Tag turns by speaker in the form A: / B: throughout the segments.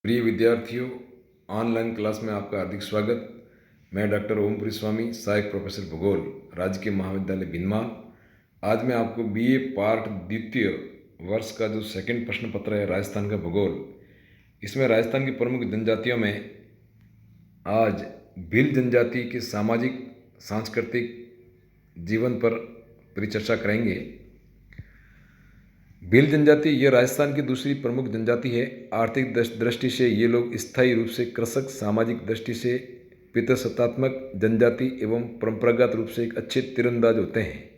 A: प्रिय विद्यार्थियों, online class में आपका हार्दिक स्वागत। मैं डॉक्टर ओमपुरी स्वामी, सहायक प्रोफेसर भूगोल, राजकीय महाविद्यालय भिनमाल। आज मैं आपको बीए पार्ट द्वितीय वर्ष का जो सेकंड प्रश्न पत्र है राजस्थान का भूगोल, इसमें राजस्थान की प्रमुख जनजातियों में आज भील जनजाति के सामाजिक सांस्कृतिक जीवन पर परिचर्चा करेंगे। भील जनजाति यह राजस्थान की दूसरी प्रमुख जनजाति है। आर्थिक दृष्टि से ये लोग स्थायी रूप से कृषक, सामाजिक दृष्टि से पितृसत्तात्मक जनजाति एवं परंपरागत रूप से एक अच्छे तीरंदाज होते हैं।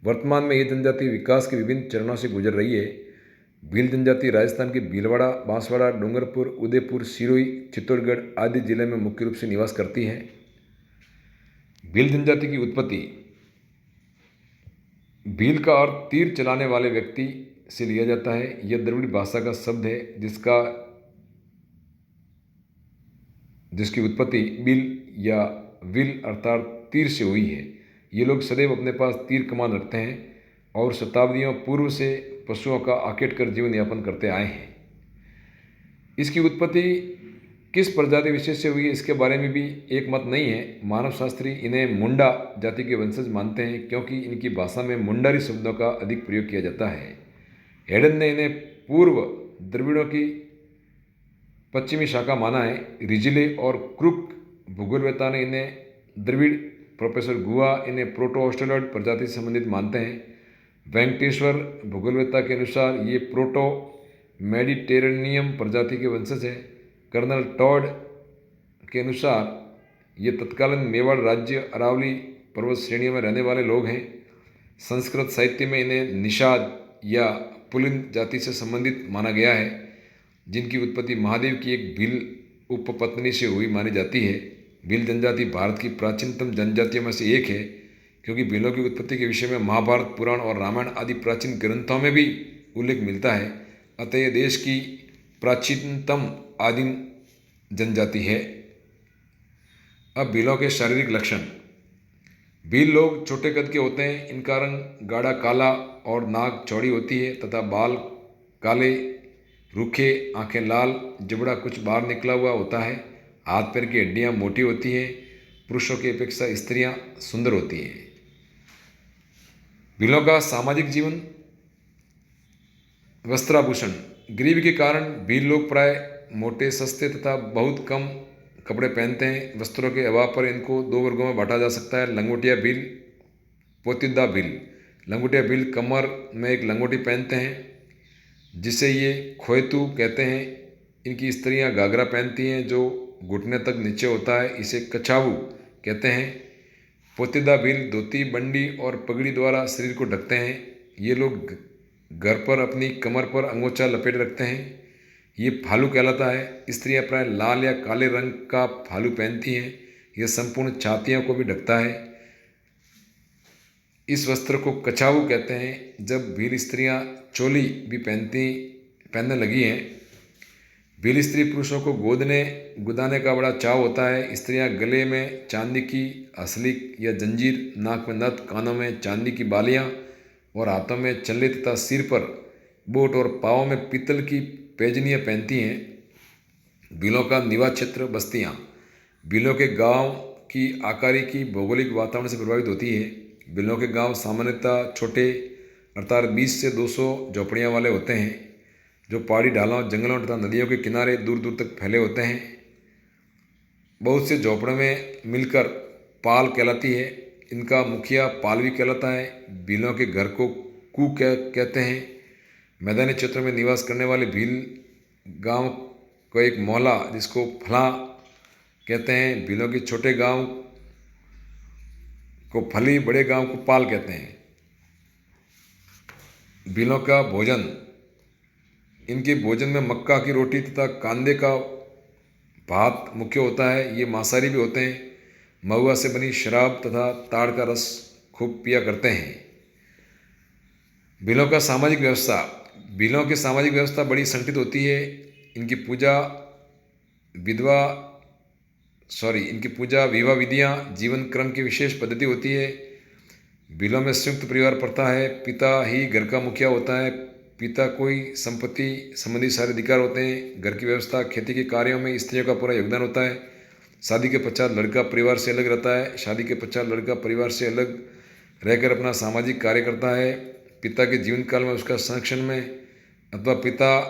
A: वर्तमान में ये जनजाति विकास के विभिन्न चरणों से गुजर रही है। भील जनजाति राजस्थान के भीलवाड़ा, बांसवाड़ा, डूंगरपुर, उदयपुर, सिरोही, चित्तौड़गढ़ आदि जिले में मुख्य रूप से निवास करती है। भील जनजाति की उत्पत्ति भील का अर्थ तीर चलाने वाले व्यक्ति से लिया जाता है। यह द्रविड़ भाषा का शब्द है जिसकी उत्पत्ति बिल या विल अर्थात तीर से हुई है। ये लोग सदैव अपने पास तीर कमान रखते हैं और शताब्दियों पूर्व से पशुओं का आकेट कर जीवन यापन करते आए हैं। इसकी उत्पत्ति किस प्रजाति विशेष से हुई है, इसके बारे में भी एक मत नहीं है। मानव शास्त्री इन्हें मुंडा जाति के वंशज मानते हैं, क्योंकि इनकी भाषा में मुंडारी शब्दों का अधिक प्रयोग किया जाता है। हेडन ने इन्हें पूर्व द्रविड़ों की पश्चिमी शाखा माना है। रिजिले और क्रुक भूगोलवेत्ता ने इन्हें द्रविड़, प्रोफेसर गुहा इन्हें प्रोटो ऑस्ट्रेलॉइड प्रजाति से संबंधित मानते हैं। वेंकटेश्वर भूगोलवेत्ता के अनुसार ये प्रोटो मेडिटेरेनियम प्रजाति के वंशज हैं। कर्नल टॉड के अनुसार ये तत्कालीन मेवाड़ राज्य अरावली पर्वत श्रेणियों में रहने वाले लोग हैं। संस्कृत साहित्य में इन्हें निषाद या पुलिन जाति से संबंधित माना गया है, जिनकी उत्पत्ति महादेव की एक भील उपपत्नी से हुई मानी जाती है। भील जनजाति भारत की प्राचीनतम जनजातियों में से एक है, क्योंकि भीलों की उत्पत्ति के विषय में महाभारत, पुराण और रामायण आदि प्राचीन ग्रंथों में भी उल्लेख मिलता है। अतः यह देश की प्राचीनतम आदिम जनजाति है। अब भीलों के शारीरिक लक्षण। भील लोग छोटे कद के होते हैं। इनका रंग गाढ़ा काला और नाक चौड़ी होती है तथा बाल काले रूखे, आंखें लाल, जबड़ा कुछ बाहर निकला हुआ होता है। हाथ पैर की हड्डियां मोटी होती हैं। पुरुषों की अपेक्षा स्त्रियां सुंदर होती हैं। भीलों का सामाजिक जीवन। वस्त्राभूषण। गरीबी के कारण भील लोग प्राय मोटे, सस्ते तथा बहुत कम कपड़े पहनते हैं। वस्त्रों के अभाव पर इनको दो वर्गों में बांटा जा सकता है: लंगोटिया भील, पोतिदा भील। लंगोटिया भील कमर में एक लंगोटी पहनते हैं जिसे ये खोयतू कहते हैं। इनकी स्त्रियां घाघरा पहनती हैं जो घुटने तक नीचे होता है, इसे कछावू कहते हैं। पोतिदा भील धोती, बंडी और पगड़ी द्वारा शरीर को ढकते हैं। ये लोग घर पर अपनी कमर पर अंगोछा लपेट रखते हैं। ये फालू कहलाता है। स्त्रियां प्राय लाल या काले रंग का फालू पहनती हैं। यह संपूर्ण छातियों को भी ढकता है। इस वस्त्र को कछावू कहते हैं। जब भील स्त्रियां चोली भी पहनने लगी हैं। भील स्त्री पुरुषों को गुदाने का बड़ा चाव होता है। स्त्रियां गले में चांदी की हसली या जंजीर, नाक में नथ, कानों में चांदी की बालियां और हाथों में चल्ले तथा सिर पर बोट और पाँव में पीतल की पैजनियाँ पहनती हैं। भीलों का निवास क्षेत्र। बस्तियाँ। भीलों के गांव की आकारी की भौगोलिक वातावरण से प्रभावित होती है। भीलों के गांव सामान्यतः छोटे अर्थात 20 से 200 झोपड़ियाँ वाले होते हैं, जो पहाड़ी ढालों, जंगलों तथा नदियों के किनारे दूर दूर तक फैले होते हैं। बहुत से झोपड़ों में मिलकर पाल कहलाती है। इनका मुखिया पालवी कहलाता है। भीलों के घर को कू कहते हैं। मैदानी क्षेत्रों में निवास करने वाले भील गांव को एक मोहल्ला, जिसको फला कहते हैं। भीलों के छोटे गांव को फली, बड़े गांव को पाल कहते हैं। भीलों का भोजन। इनके भोजन में मक्का की रोटी तथा कांदे का भात मुख्य होता है। ये मांसाहारी भी होते हैं। महुआ से बनी शराब तथा ताड़ का रस खूब पिया करते हैं। भीलों का सामाजिक व्यवस्था। भीलों की सामाजिक व्यवस्था बड़ी संगठित होती है। इनकी पूजा विवाह विधियाँ, जीवन क्रम की विशेष पद्धति होती है। भीलों में संयुक्त परिवार प्रथा है। पिता ही घर का मुखिया होता है। पिता कोई संपत्ति संबंधी सारे अधिकार होते हैं। घर की व्यवस्था, खेती के कार्यों में स्त्रियों का पूरा योगदान होता है। शादी के पश्चात लड़का परिवार से अलग रहता है। शादी के पश्चात लड़का परिवार से अलग रहकर अपना सामाजिक कार्य करता है। पिता के जीवन काल में उसका संरक्षण में अथवा पिता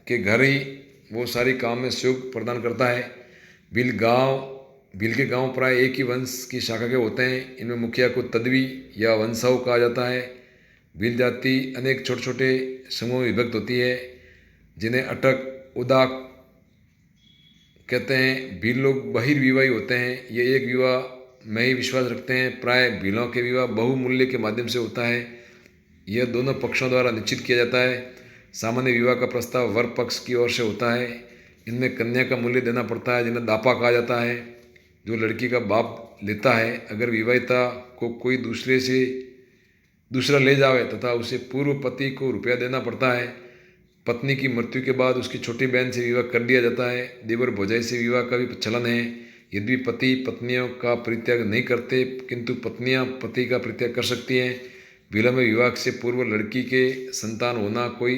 A: के घर ही वो सारी काम में सहयोग प्रदान करता है। भील के गांव प्राय एक ही वंश की शाखा के होते हैं। इनमें मुखिया को तदवी या वंशाव कहा जाता है। भील जाति अनेक छोटे छोटे समूह में विभक्त होती है, जिन्हें अटक, उदाक कहते हैं। भील लोग बहिर्विवाही होते हैं। ये एक विवाह में ही विश्वास रखते हैं। प्राय भीलों के विवाह बहुमूल्य के माध्यम से होता है। यह दोनों पक्षों द्वारा निश्चित किया जाता है। सामान्य विवाह का प्रस्ताव वर पक्ष की ओर से होता है। इनमें कन्या का मूल्य देना पड़ता है, जिन्हें दापा कहा जाता है, जो लड़की का बाप लेता है। अगर विवाहिता को कोई दूसरा ले जावे तथा उसे पूर्व पति को रुपया देना पड़ता है। पत्नी की मृत्यु के बाद उसकी छोटी बहन से विवाह कर दिया जाता है। देवर भौजाई से विवाह का भी चलन है। यदि पति पत्नियों का परित्याग नहीं करते, किंतु पत्नियां पति का परित्याग कर सकती हैं। भीलों में विवाह से पूर्व लड़की के संतान होना कोई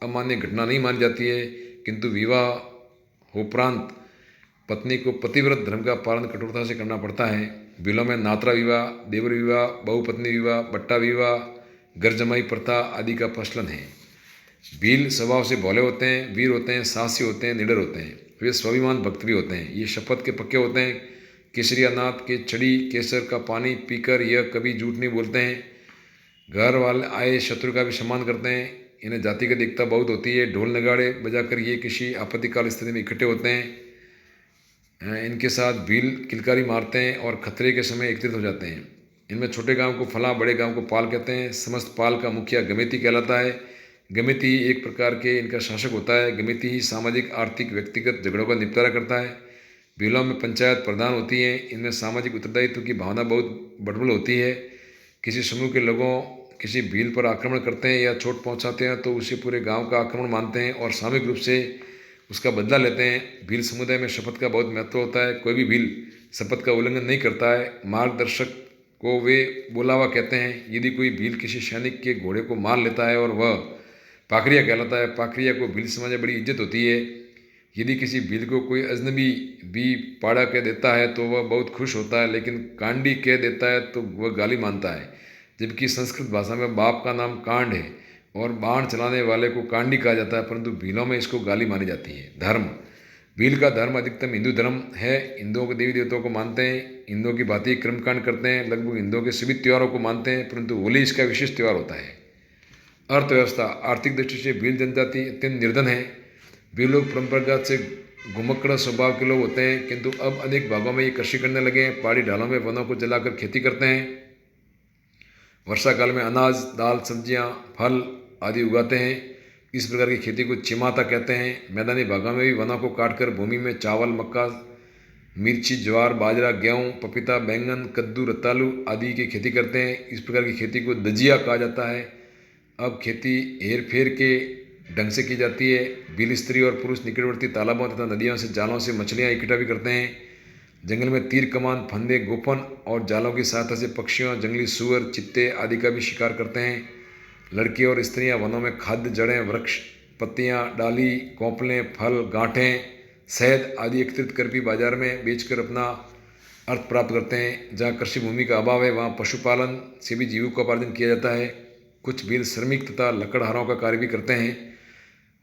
A: अमान्य घटना नहीं मानी जाती है, किंतु विवाह उपरांत पत्नी को पतिव्रत धर्म का पालन कठोरता से करना पड़ता है। भीलों में नात्रा विवाह, देवर विवाह, बहुपत्नी विवाह, बट्टा विवाह, घर जमाई प्रथा आदि का प्रचलन है। भील स्वभाव से भोले होते हैं, वीर होते हैं, साहसी होते हैं, निडर होते हैं। वे स्वाभिमान भक्त भी होते हैं। ये शपथ के पक्के होते हैं। केसरियानाथ के छड़ी केसर का पानी पीकर यह कभी झूठ नहीं बोलते हैं। घर वाले आए शत्रु का भी सम्मान करते हैं। इन्हें जातिगत एकता बहुत होती है। ढोल नगाड़े बजाकर ये किसी आपत्तिकाल स्थिति में इकट्ठे होते हैं। इनके साथ भील किलकारी मारते हैं और खतरे के समय एकत्रित हो जाते हैं। इनमें छोटे गांव को फला, बड़े गांव को पाल कहते हैं। समस्त पाल का मुखिया गमेती कहलाता है। गमेती ही एक प्रकार के इनका शासक होता है। गमेती ही सामाजिक, आर्थिक, व्यक्तिगत झगड़ों का निपटारा करता है। भीलों में पंचायत प्रधान होती है। इनमें सामाजिक उत्तरदायित्व की भावना बहुत बड़बड़ होती है। किसी समूह के लोगों किसी भील पर आक्रमण करते हैं या चोट पहुंचाते हैं तो उसे पूरे गांव का आक्रमण मानते हैं और सामूहिक रूप से उसका बदला लेते हैं। भील समुदाय में शपथ का बहुत महत्व होता है। कोई भी भील शपथ का उल्लंघन नहीं करता है। मार्गदर्शक को वे बोलावा कहते हैं। यदि कोई भील किसी सैनिक के घोड़े को मार लेता है और वह पाखरिया कहलाता है। पाखरिया को भील समाज में बड़ी इज्जत होती है। यदि किसी भील को कोई अजनबी भी पाड़ा कह देता है तो वह बहुत खुश होता है, लेकिन कांडी कह देता है तो वह गाली मानता है। जबकि संस्कृत भाषा में बाप का नाम कांड है और बाण चलाने वाले को कांडी कहा जाता है, परंतु भीलों में इसको गाली मानी जाती है। धर्म, भील का धर्म अधिकतम हिंदू धर्म है। हिंदुओं के देवी देवताओं को मानते हैं। हिंदुओं की भांति कर्मकांड करते हैं। लगभग हिंदुओं के सभी त्योहारों को मानते हैं, परंतु होली इसका विशेष त्यौहार होता है। अर्थव्यवस्था, आर्थिक दृष्टि से भील जनजाति अत्यंत निर्धन है। भील लोग परंपरागत से घुमक्कड़ स्वभाव के लोग होते हैं, किंतु अब अनेक भागों में ये कृषि करने लगे हैं। पहाड़ी ढालों में वनों को जलाकर खेती करते हैं। वर्षा काल में अनाज, दाल, सब्जियां, फल आदि उगाते हैं। इस प्रकार की खेती को चिमाता कहते हैं। मैदानी भागों में भी वनों को काटकर भूमि में चावल, मक्का, मिर्ची, ज्वार, बाजरा, गेहूँ, पपीता, बैंगन, कद्दू, रतालू आदि की खेती करते हैं। इस प्रकार की खेती को दजिया कहा जाता है। अब खेती हेर फेर के ढंग से की जाती है। भील स्त्री और पुरुष निकटवर्ती तालाबों तथा नदियों से जालों से मछलियाँ इकट्ठा भी करते हैं। जंगल में तीर कमान, फंदे, गोफन और जालों की सहायता से पक्षियों, जंगली सुअर, चित्ते आदि का भी शिकार करते हैं। लड़के और स्त्रियां वनों में खाद्य, जड़ें, वृक्ष, पत्तियां, डाली, कोंपलें, फल, गांठें, शहद आदि एकत्रित कर भी बाजार में बेचकर अपना अर्थ प्राप्त करते हैं। जहाँ कृषि भूमि का अभाव है वहाँ पशुपालन से भी जीविकोपार्जन किया जाता है। कुछ भील श्रमिक तथा लकड़हारों का कार्य भी करते हैं।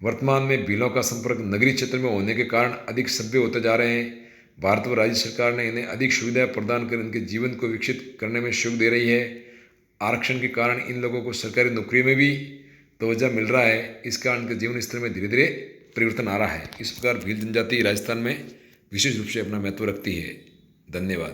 A: वर्तमान में भीलों का संपर्क नगरीय क्षेत्र में होने के कारण अधिक सभ्य होते जा रहे हैं। भारत व राज्य सरकार ने इन्हें अधिक सुविधाएं प्रदान कर इनके जीवन को विकसित करने में सहयोग दे रही है। आरक्षण के कारण इन लोगों को सरकारी नौकरी में भी तवज्जो मिल रहा है। इस कारण इनके जीवन स्तर में धीरे धीरे परिवर्तन आ रहा है। इस प्रकार भील जनजाति राजस्थान में विशेष रूप से अपना महत्व रखती है। धन्यवाद।